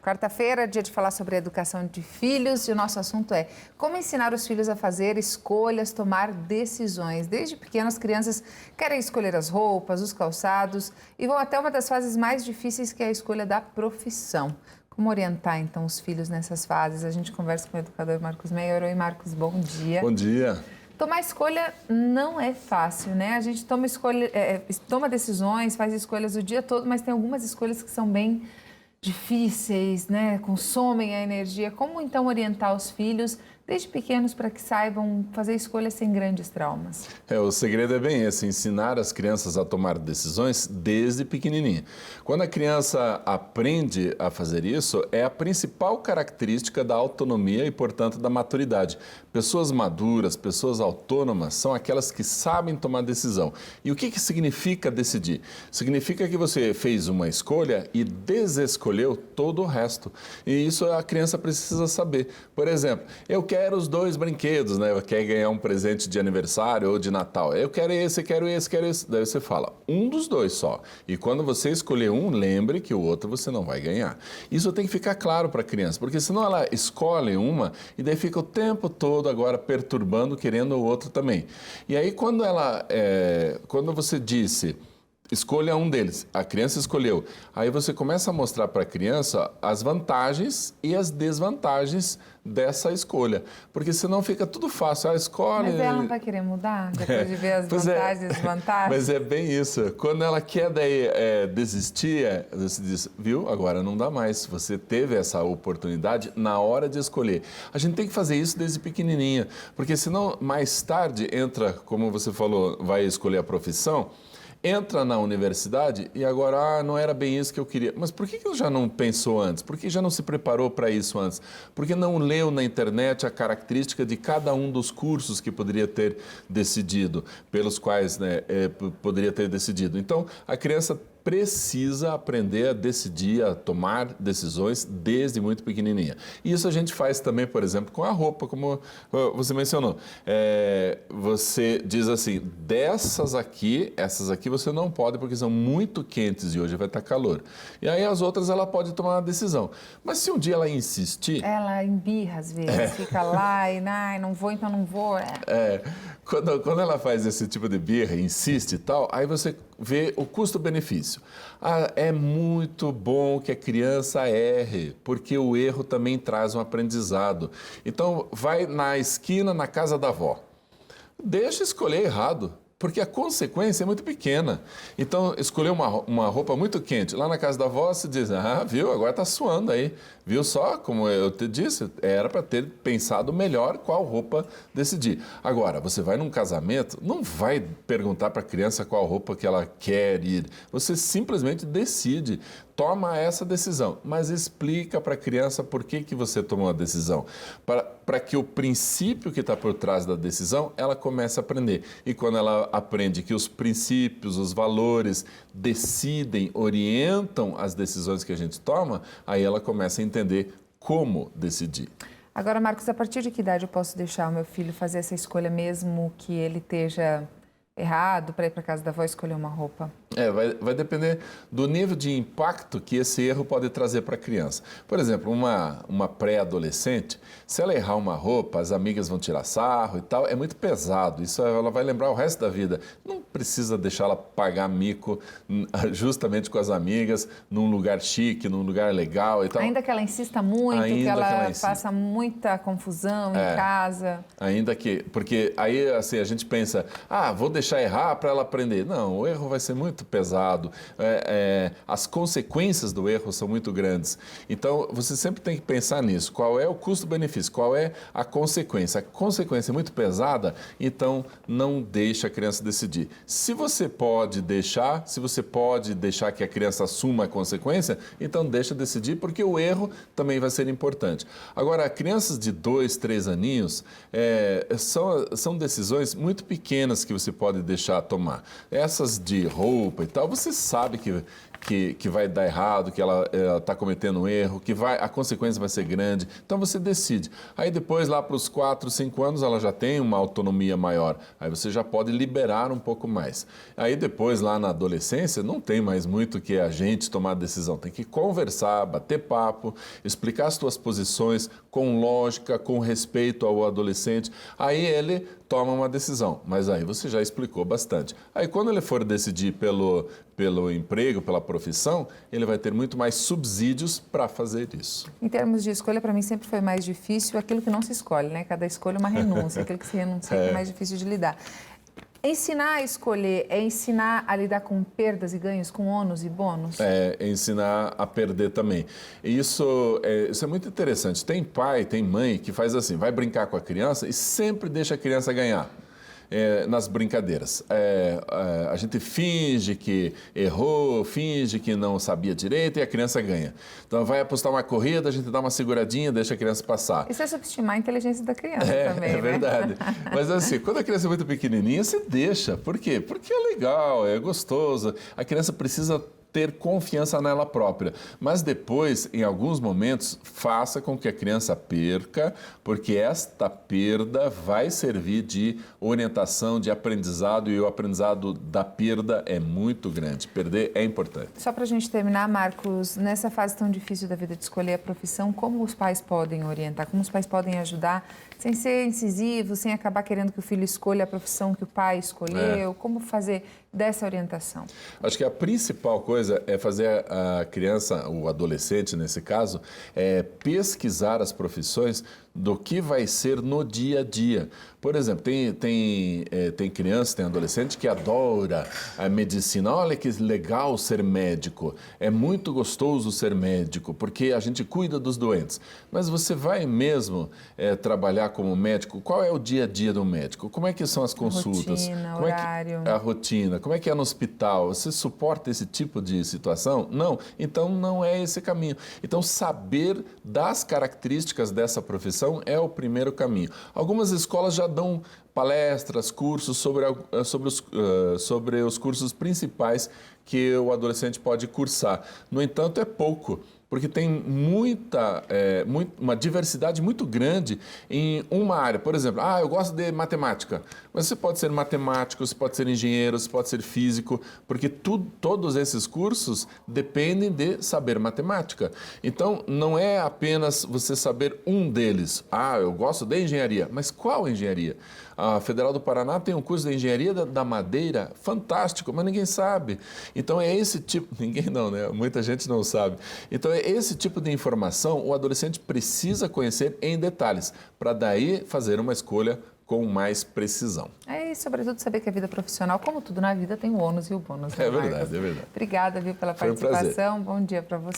Quarta-feira, dia de falar sobre a educação de filhos, e o nosso assunto é como ensinar os filhos a fazer escolhas, tomar decisões. Desde pequenas, crianças querem escolher as roupas, os calçados e vão até uma das fases mais difíceis, que é a escolha da profissão. Como orientar, então, os filhos nessas fases? A gente conversa com o educador Marcos Meyer. Oi, Marcos, bom dia. Bom dia. Tomar escolha não é fácil, né? A gente toma decisões, faz escolhas o dia todo, mas tem algumas escolhas que são bem difíceis, né? Consomem a energia. Como então orientar os filhos desde pequenos para que saibam fazer escolhas sem grandes traumas? O segredo é bem esse, ensinar as crianças a tomar decisões desde pequenininha. Quando a criança aprende a fazer isso, é a principal característica da autonomia e, portanto, da maturidade. Pessoas maduras, pessoas autônomas, são aquelas que sabem tomar decisão. E o que significa decidir? Significa que você fez uma escolha e desescolheu todo o resto. E isso a criança precisa saber. Por exemplo, eu quero os 2 brinquedos, né? Quer ganhar um presente de aniversário ou de Natal. Eu quero esse, quero esse, quero esse. Daí você fala, um dos 2 só. E quando você escolher um, lembre que o outro você não vai ganhar. Isso tem que ficar claro para a criança, porque senão ela escolhe uma e daí fica o tempo todo agora perturbando, querendo o outro também. E aí quando você disse, escolha um deles, a criança escolheu, aí você começa a mostrar para a criança as vantagens e as desvantagens dessa escolha, porque senão fica tudo fácil, escolhe... Mas ela não vai querer mudar depois de ver as vantagens e desvantagens? Mas é bem isso, quando ela quer daí desistir, você diz, viu, agora não dá mais, você teve essa oportunidade na hora de escolher. A gente tem que fazer isso desde pequenininha, porque senão mais tarde entra, como você falou, vai escolher a profissão, entra na universidade e agora, não era bem isso que eu queria. Mas por que já não pensou antes? Por que já não se preparou para isso antes? Por que não leu na internet a característica de cada um dos cursos que poderia ter decidido, pelos quais poderia ter decidido? Então, a criança precisa aprender a decidir, a tomar decisões desde muito pequenininha. E isso a gente faz também, por exemplo, com a roupa, como você mencionou. Você diz assim, essas aqui você não pode porque são muito quentes e hoje vai estar calor. E aí as outras ela pode tomar uma decisão. Mas se um dia ela insistir... Ela embirra às vezes, fica lá e não vou, então não vou. Quando ela faz esse tipo de birra, insiste e tal, aí você vê o custo-benefício. É muito bom que a criança erre, porque o erro também traz um aprendizado. Então, vai na esquina, na casa da avó. Deixa escolher errado, porque a consequência é muito pequena. Então, escolher uma roupa muito quente. Lá na casa da avó, se diz, viu, agora está suando aí. Viu só, como eu te disse, era para ter pensado melhor qual roupa decidir. Agora, você vai num casamento, não vai perguntar para a criança qual roupa que ela quer ir. Você simplesmente decide, toma essa decisão, mas explica para a criança por que você tomou a decisão. Para que o princípio que está por trás da decisão, ela comece a aprender. E quando ela aprende que os princípios, os valores decidem, orientam as decisões que a gente toma, aí ela começa a entender como decidir. Agora, Marcos, a partir de que idade eu posso deixar o meu filho fazer essa escolha mesmo que ele esteja errado para ir para casa da avó escolher uma roupa? Vai depender do nível de impacto que esse erro pode trazer para a criança. Por exemplo, uma pré-adolescente, se ela errar uma roupa, as amigas vão tirar sarro e tal, é muito pesado. Isso ela vai lembrar o resto da vida. Não precisa deixar ela pagar mico justamente com as amigas, num lugar chique, num lugar legal e tal. Ainda que ela insista muito, que ela faça muita confusão em casa. Ainda que, porque aí assim, a gente pensa, vou deixar errar para ela aprender. Não, o erro vai ser muito pesado, as consequências do erro são muito grandes. Então, você sempre tem que pensar nisso. Qual é o custo-benefício? Qual é a consequência? A consequência é muito pesada, então não deixa a criança decidir. Se você pode deixar que a criança assuma a consequência, então deixa decidir, porque o erro também vai ser importante. Agora, crianças de 2, 3 aninhos, são decisões muito pequenas que você pode deixar tomar. Essas de roupa, roupa e tal, você sabe que vai dar errado, que ela está cometendo um erro, que a consequência vai ser grande. Então você decide. Aí depois, lá para os 4, 5 anos, ela já tem uma autonomia maior. Aí você já pode liberar um pouco mais. Aí depois, lá na adolescência, não tem mais muito que a gente tomar decisão. Tem que conversar, bater papo, explicar as suas posições com lógica, com respeito ao adolescente. Aí ele toma uma decisão, mas aí você já explicou bastante. Aí quando ele for decidir pelo emprego, pela profissão, ele vai ter muito mais subsídios para fazer isso. Em termos de escolha, para mim sempre foi mais difícil aquilo que não se escolhe, né? Cada escolha é uma renúncia, aquilo que se renuncia é mais difícil de lidar. Ensinar a escolher é ensinar a lidar com perdas e ganhos, com ônus e bônus? É ensinar a perder também. E isso é muito interessante. Tem pai, tem mãe que faz assim, vai brincar com a criança e sempre deixa a criança ganhar. Nas brincadeiras. A gente finge que errou, finge que não sabia direito e a criança ganha. Então vai apostar uma corrida, a gente dá uma seguradinha, deixa a criança passar. Isso é subestimar a inteligência da criança também, né? Verdade. Mas assim, quando a criança é muito pequenininha, você deixa. Por quê? Porque é legal, é gostoso. A criança precisa ter confiança nela própria. Mas depois, em alguns momentos, faça com que a criança perca, porque esta perda vai servir de orientação, de aprendizado, e o aprendizado da perda é muito grande. Perder é importante. Só para a gente terminar, Marcos, nessa fase tão difícil da vida de escolher a profissão, como os pais podem orientar, como os pais podem ajudar, sem ser incisivos, sem acabar querendo que o filho escolha a profissão que o pai escolheu? Como fazer dessa orientação? Acho que a principal coisa é fazer a criança, o adolescente nesse caso, pesquisar as profissões do que vai ser no dia a dia. Por exemplo, tem criança, tem adolescente que adora a medicina. Olha que legal ser médico. É muito gostoso ser médico, porque a gente cuida dos doentes. Mas você vai mesmo trabalhar como médico? Qual é o dia a dia do médico? Como é que são as consultas? Rotina, como horário. É que, a rotina. Como é que é no hospital? Você suporta esse tipo de situação? Não. Então, não é esse caminho. Então, saber das características dessa profissão é o primeiro caminho. Algumas escolas já dão palestras, cursos sobre os cursos principais que o adolescente pode cursar. No entanto, é pouco, porque tem uma diversidade muito grande em uma área. Por exemplo, eu gosto de matemática. Mas você pode ser matemático, você pode ser engenheiro, você pode ser físico, porque todos esses cursos dependem de saber matemática. Então, não é apenas você saber um deles. Eu gosto de engenharia. Mas qual engenharia? A Federal do Paraná tem um curso de engenharia da madeira fantástico, mas ninguém sabe. Então, é esse tipo... Ninguém não, né? Muita gente não sabe. Então, é esse tipo de informação o adolescente precisa conhecer em detalhes, para daí fazer uma escolha com mais precisão. E, sobretudo, saber que a vida profissional, como tudo na vida, tem o ônus e o bônus. É verdade, é verdade. Obrigada, pela participação. Bom dia para você.